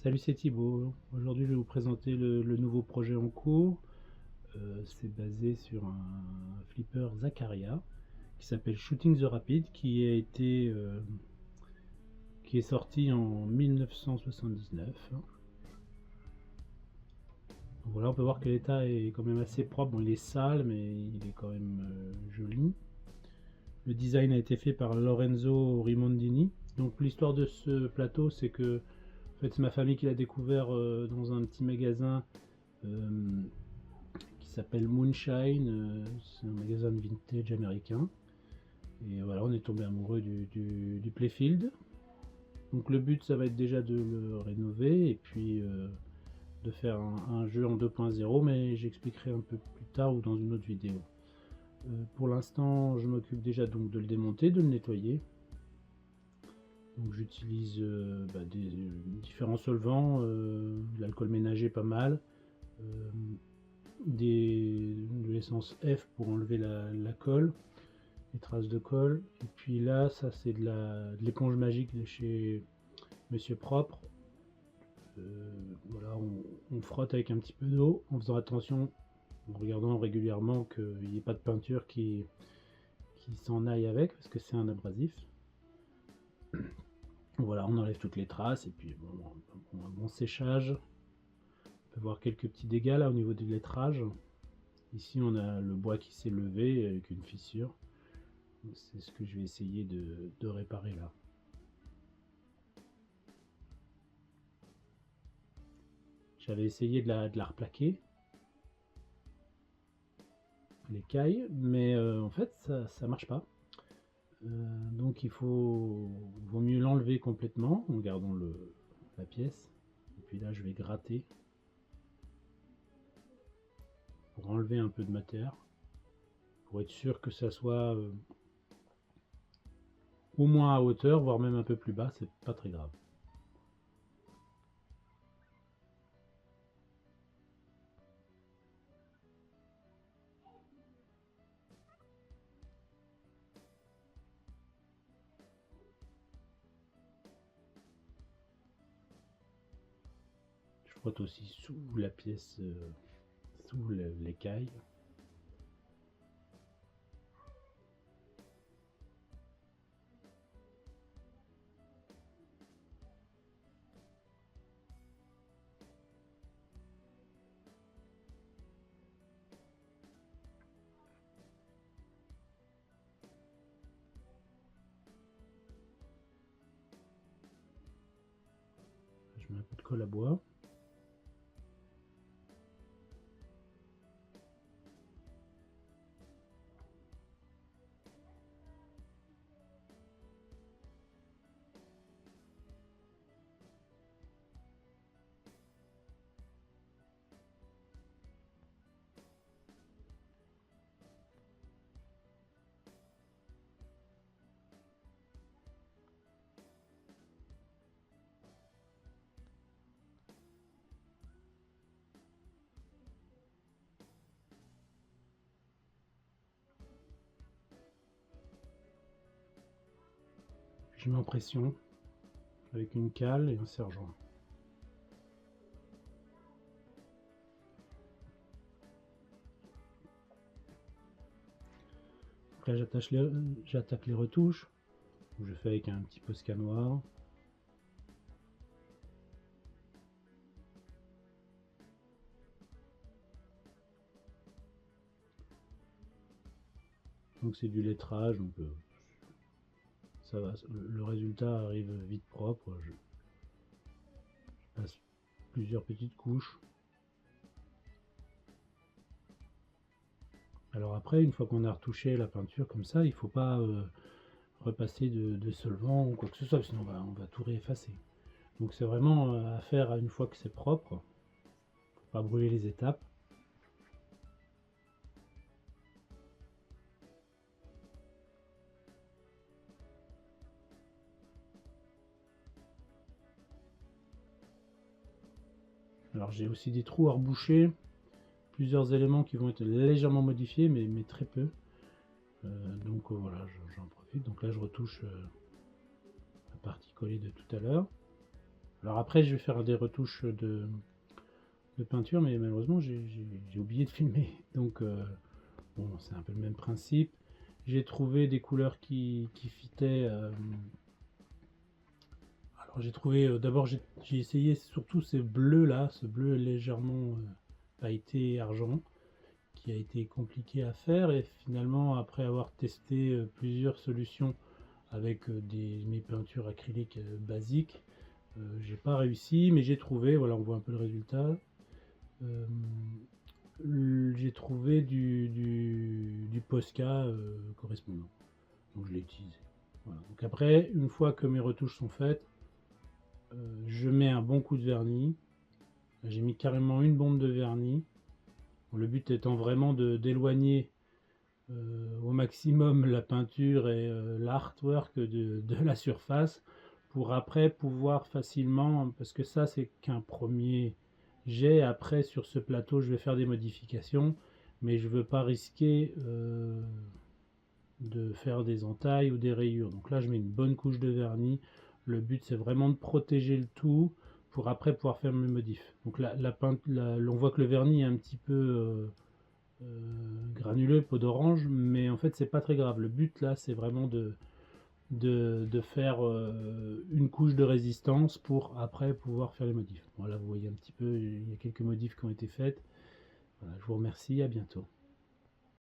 Salut, c'est Thibaut. Aujourd'hui, je vais vous présenter le nouveau projet en cours. C'est basé sur un flipper Zaccaria qui s'appelle Shooting the Rapid, qui est sorti en 1979. Donc voilà, on peut voir que l'état est quand même assez propre. Bon, il est sale, mais il est quand même joli. Le design a été fait par Lorenzo Rimondini. Donc l'histoire de ce plateau, c'est que en fait, c'est ma famille qui l'a découvert dans un petit magasin euh, qui s'appelle Moonshine. C'est un magasin de vintage américain. Et voilà, on est tombé amoureux du Playfield. Donc le but, ça va être déjà de le rénover et puis de faire un jeu en 2.0, mais j'expliquerai un peu plus tard ou dans une autre vidéo. Pour l'instant, je m'occupe déjà donc de le démonter, de le nettoyer. Donc j'utilise différents solvants, de l'alcool ménager pas mal, euh, de l'essence F pour enlever la colle, les traces de colle. Et puis là, ça c'est de l'éponge magique de chez Monsieur Propre. Voilà, on frotte avec un petit peu d'eau en faisant attention, en regardant régulièrement qu'il n'y ait pas de peinture qui s'en aille avec, parce que c'est un abrasif. Voilà, on enlève toutes les traces et puis un bon séchage. On peut voir quelques petits dégâts là au niveau du lettrage. Ici, on a le bois qui s'est levé avec une fissure. C'est ce que je vais essayer de réparer là. J'avais essayé de la replaquer, l'écaille, mais en fait, ça marche pas. Donc vaut mieux l'enlever complètement en gardant la pièce. Et puis là, je vais gratter pour enlever un peu de matière, pour être sûr que ça soit au moins à hauteur, voire même un peu plus bas, c'est pas très grave. Je frotte aussi sous la pièce, sous l'écaille. Je mets un peu de colle à bois. Je mets en pression avec une cale et un serre-joint. Après, j'attaque les retouches. Je fais avec un petit Posca noir. Donc c'est du lettrage, donc ça va. Le résultat arrive vite propre. Je passe plusieurs petites couches. Alors après, une fois qu'on a retouché la peinture comme ça, il ne faut pas repasser de solvant ou quoi que ce soit, sinon on va tout réeffacer. Donc c'est vraiment à faire une fois que c'est propre, faut pas brûler les étapes. Alors j'ai aussi des trous à reboucher, plusieurs éléments qui vont être légèrement modifiés, mais très peu. Donc voilà, j'en profite. Donc là je retouche la partie collée de tout à l'heure. Alors après, je vais faire des retouches de peinture, mais malheureusement, j'ai oublié de filmer. Donc, bon, c'est un peu le même principe. J'ai trouvé des couleurs qui fitaient. Alors, j'ai trouvé. D'abord, j'ai essayé surtout ces bleus là, ce bleu légèrement pailleté argent, qui a été compliqué à faire. Et finalement, après avoir testé plusieurs solutions avec mes peintures acryliques basiques, j'ai pas réussi, mais j'ai trouvé. Voilà, on voit un peu le résultat. Euh, j'ai trouvé du Posca correspondant. Donc je l'ai utilisé. Voilà. Donc après, une fois que mes retouches sont faites, je mets un bon coup de vernis. J'ai mis carrément une bombe de vernis. Bon, le but étant vraiment d'éloigner au maximum la peinture et l'artwork de la surface pour après pouvoir facilement, parce que ça c'est qu'un premier jet, après sur ce plateau je vais faire des modifications, mais je veux pas risquer de faire des entailles ou des rayures. Donc là je mets une bonne couche de vernis, le but c'est vraiment de protéger le tout pour après pouvoir faire mes modifs. Donc on voit que le vernis est un petit peu granuleux, peau d'orange, mais en fait c'est pas très grave. Le but là c'est vraiment de faire une couche de résistance pour après pouvoir faire les modifs. Voilà, vous voyez un petit peu, il y a quelques modifs qui ont été faites. Voilà, je vous remercie, à bientôt.